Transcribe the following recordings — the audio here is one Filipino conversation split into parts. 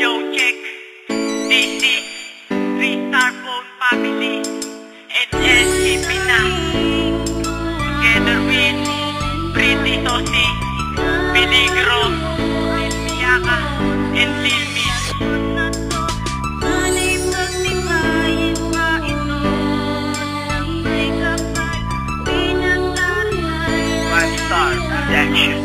Yo, check. This is Three-Star Phone Family and SCP na. Together with Pretty Tosi, Peligro, Lil Miyaka, and Lil Miss. One-Star Production.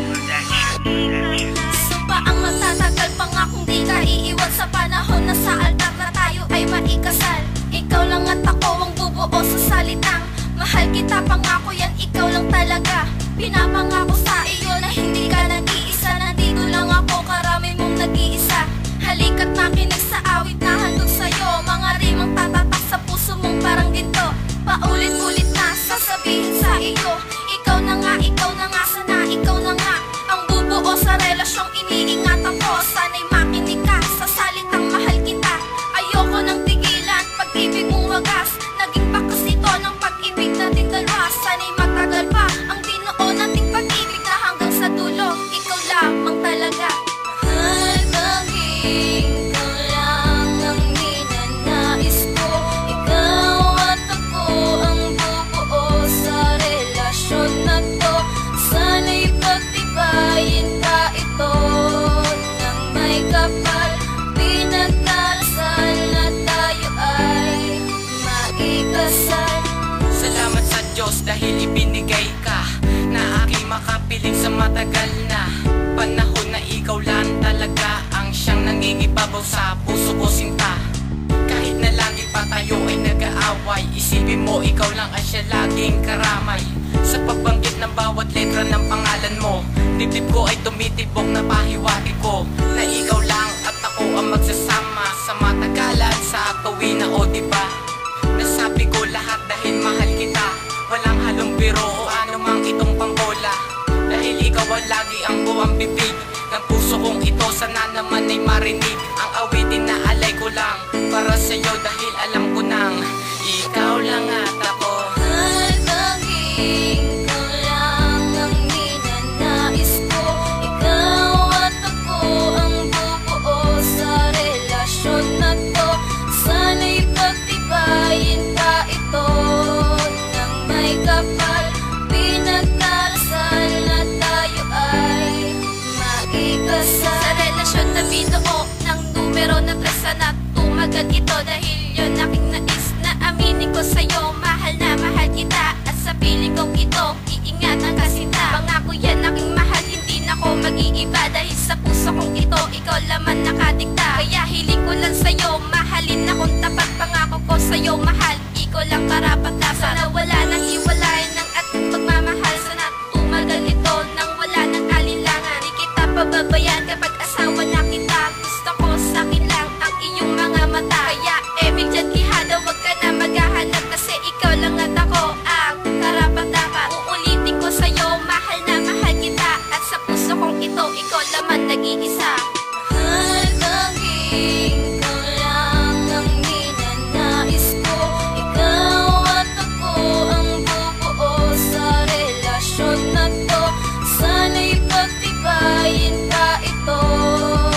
Sumpa ang matatagal pa nga kung di ka iiwan sa panahon na sa altar na tayo ay maikasal. Ikaw lang at ako ang bubuo sa salitang mahal kita, pangako yan, ikaw lang talaga. Pinapangako sa iyo na hindi ka nag-iisa. Nandito lang ako, karami mong nag-iisa. Halika't makinig sa awit na handog sa'yo. Mga rimang tatatak sa puso mong parang ginto. Paulit-ulit na sasabihin sa iyo, ikaw na nga, sana ikaw na nga ang bubuo sa relasyong iniingatan ko. Sana'y makinig ka sa salitang mahal kita. Ayoko nang tigilan, pag-ibig mong wagas. Naging bakas ito ng pag-ibig natin dalawa. Sana'y matagal pa ang binuo nating pag-ibig na hanggang sa dulo. Ikaw lamang talaga. Mahal, baging ko lang ang ninanais ko. Ikaw at ako ang bubuo sa relasyon na to. Sana'y pagtibayin ka ito ng may kapal. Pinagdarasal na tayo ay maikasal. Salamat sa Diyos dahil ibinigay ka na aking makapiling sa matagal na panahon na ikaw lang talaga ang siyang nangingibabaw sa puso ko, sinta. Kahit na lagi pa tayo ay nag-aaway, isipin mo ikaw lang ang siya laging karamay. Sa pagbanggit ng bawat letra ng pangalan mo, dibdib ko ay tumitibok na pahiwati ko na ikaw lang at ako ang magsasama sa matagalan sa tuwi na, o diba? Nasabi ko lahat dahil mahal kita, walang halong biro o anumang itong pambola. Dahil ikaw ang lagi ang buwang bibig ng puso kong ito, sana naman ay marinig ang awitin na alay ko lang para sa'yo dahil alam ko nang ikaw lang at ako. Mahal, baging ko lang ang ninanais ko. Ikaw at ako ang bubuo sa relasyon na to. Sana'y pagtibayin ka ito ng may kapal. Pinagdarasal na tayo ay maikasal. Sa relasyon na binuo ng numero na 3, sana tumagal ito. Dahil yun aking nais na aminin ko sa'yo. Mahal na mahal kita at sa piling kong ito iingatan ka, sinta. Pangako yan aking mahal, hindi na ako mag-iiba. Dahil sa puso kong ito, ikaw laman nakadikta. Kaya hiling ko lang sa'yo, mahalin akong tapat. Pangako ko sa'yo, mahal, ikaw lang karapat dapat. Sana wala nang hiwalayan ng at pagmamahal. Sana tumagal ito nang wala nang alinlangan. Di kita pababayan kapag asawa na kita. Gusto ko sa'kin lang ang iyong mga mata. Kaya emig dyan ihada, wag ka na maghahanap. Kasi ikaw lang at ako ang karapat dapat. Uulitin ko sa'yo, mahal na mahal kita. At sa puso kong ito, ikaw laman nag-iisa. Mahal, baging ko lang ang ninanais ko. Ikaw at ako ang bubuo sa relasyon na to. Sana'y pagtibayin ka ito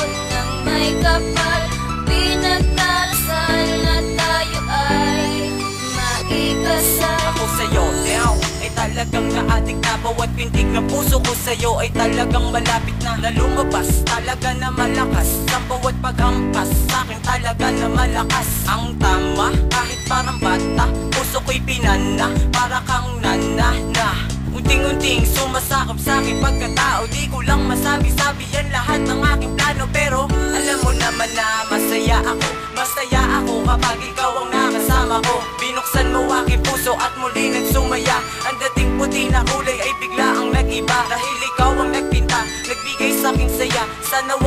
ng may kapal. Pinagdarasal na tayo ay maikasal. Ako sa'yo, Leo, ay talagang naadik na. Bawat pintig ng puso ko sa'yo ay talagang malapit na lumabas. Talaga na malakas ang bawat paghampas. Sa'kin talaga na malakas ang tama. Kahit parang bata, puso ko'y pinana. Para kang nanana, unting-unting sumasakop sa'king pagkatao. Di ko lang masabi-sabi yan lahat ng aking plano. Pero alam mo naman na masaya ako kapag ikaw ang nakasama ko. Binuksan mo aking puso at muli nagsumaya. Ang dating puti na kulay ay bigla ang nag-iba. Dahil ikaw ang nagpinta, nagbigay sa'king saya. Sana